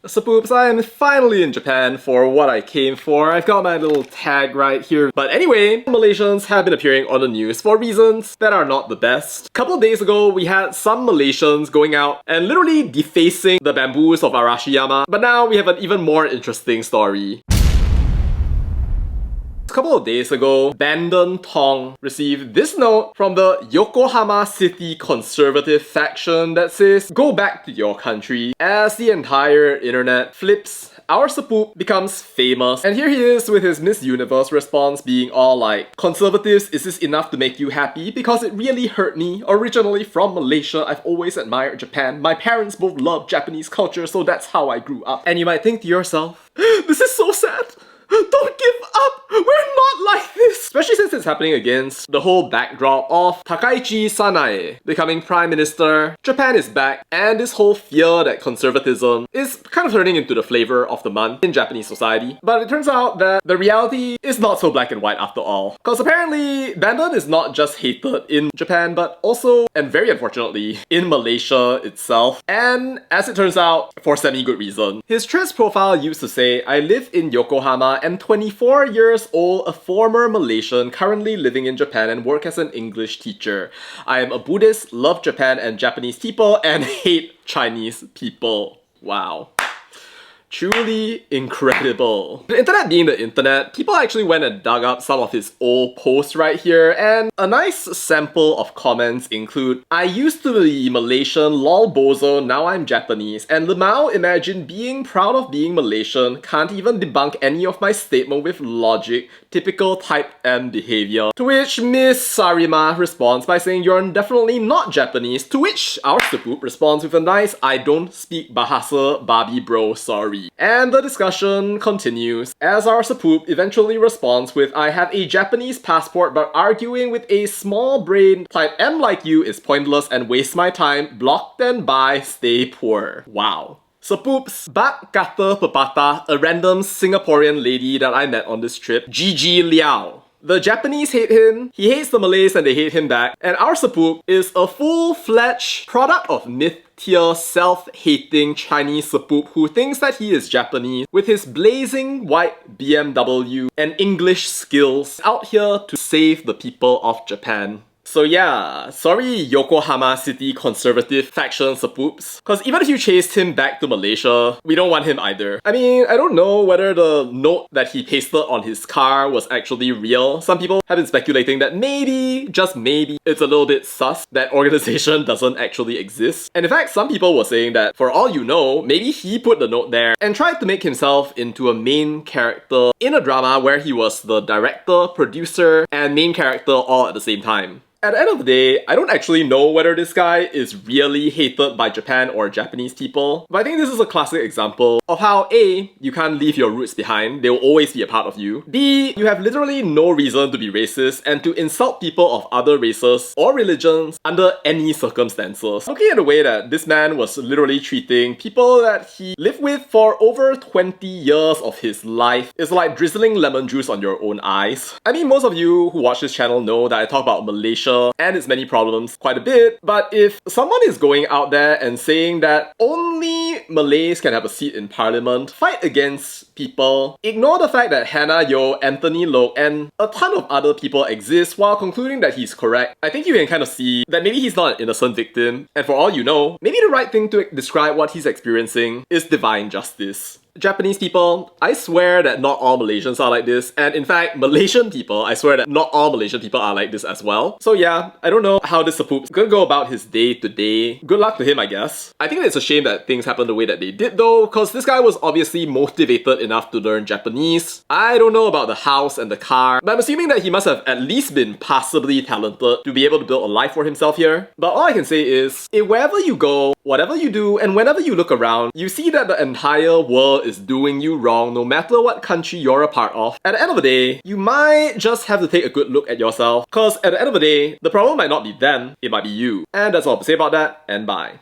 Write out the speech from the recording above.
So poops, I am finally in Japan for what I came for. I've got my little tag right here. But anyway, Malaysians have been appearing on the news for reasons that are not the best. A couple of days ago, we had some Malaysians going out and literally defacing the bamboos of Arashiyama. But now we have an even more interesting story. A couple of days ago, Bandon Tong received this note from the Yokohama City conservative faction that says, "Go back to your country." As the entire internet flips, our Sapoop becomes famous. And here he is with his Miss Universe response being all like, "Conservatives, is this enough to make you happy? Because it really hurt me. Originally from Malaysia, I've always admired Japan. My parents both love Japanese culture, so that's how I grew up." And you might think to yourself, this is so sad. Don't give up! We're not like this! Especially since it's happening against the whole backdrop of Takaichi Sanae becoming Prime Minister, Japan is back, and this whole fear that conservatism is kind of turning into the flavor of the month in Japanese society. But it turns out that the reality is not so black and white after all. Because apparently, Bandon is not just hated in Japan, but also, and very unfortunately, in Malaysia itself. And as it turns out, for semi-good reason. His Threads profile used to say, "I live in Yokohama, am 24 years old, a former Malaysian, currently living in Japan and work as an English teacher. I am a Buddhist, love Japan and Japanese people, and hate Chinese people." Wow. Truly incredible. The internet being the internet, people actually went and dug up some of his old posts right here, and a nice sample of comments include, "I used to be Malaysian, lol bozo, now I'm Japanese, and Lemao, imagine being proud of being Malaysian, can't even debunk any of my statement with logic, typical type M behavior." To which Miss Sarima responds by saying, "You're definitely not Japanese," to which our Sapoop responds with a nice, "I don't speak Bahasa, Barbie bro, sorry." And the discussion continues, as our Sapoop eventually responds with, "I have a Japanese passport, but arguing with a small brain type M like you is pointless and waste my time. Block then bye, stay poor." Wow. Sapoops, bak kata pepatah, a random Singaporean lady that I met on this trip, Gigi Liao. The Japanese hate him, he hates the Malays and they hate him back, and our Sapoop is a full-fledged product of mid-tier, self-hating Chinese Sapoop who thinks that he is Japanese with his blazing white BMW and English skills out here to save the people of Japan. So yeah, sorry Yokohama City conservative faction Sapoops. Cause even if you chased him back to Malaysia, we don't want him either. I mean, I don't know whether the note that he pasted on his car was actually real. Some people have been speculating that maybe, just maybe, it's a little bit sus that organization doesn't actually exist. And in fact, some people were saying that for all you know, maybe he put the note there and tried to make himself into a main character in a drama where he was the director, producer, and main character all at the same time. At the end of the day, I don't actually know whether this guy is really hated by Japan or Japanese people, but I think this is a classic example of how A, you can't leave your roots behind, they will always be a part of you. B, you have literally no reason to be racist and to insult people of other races or religions under any circumstances. Looking at the way that this man was literally treating people that he lived with for over 20 years of his life is like drizzling lemon juice on your own eyes. I mean, most of you who watch this channel know that I talk about Malaysia and its many problems quite a bit, but if someone is going out there and saying that only Malays can have a seat in parliament, fight against people, ignore the fact that Hannah Yeoh, Anthony Loke, and a ton of other people exist while concluding that he's correct, I think you can kind of see that maybe he's not an innocent victim, and for all you know, maybe the right thing to describe what he's experiencing is divine justice. Japanese people, I swear that not all Malaysians are like this, and in fact, Malaysian people, I swear that not all Malaysian people are like this as well. So yeah, I don't know how this Sapoop's gonna go about his day to day. Good luck to him, I guess. I think it's a shame that things happened the way that they did though, cause this guy was obviously motivated enough to learn Japanese. I don't know about the house and the car, but I'm assuming that he must have at least been passably talented to be able to build a life for himself here. But all I can say is, wherever you go, whatever you do, and whenever you look around, you see that the entire world is doing you wrong no matter what country you're a part of. At the end of the day, you might just have to take a good look at yourself, cause at the end of the day, the problem might not be them, it might be you. And that's all to say about that, and bye.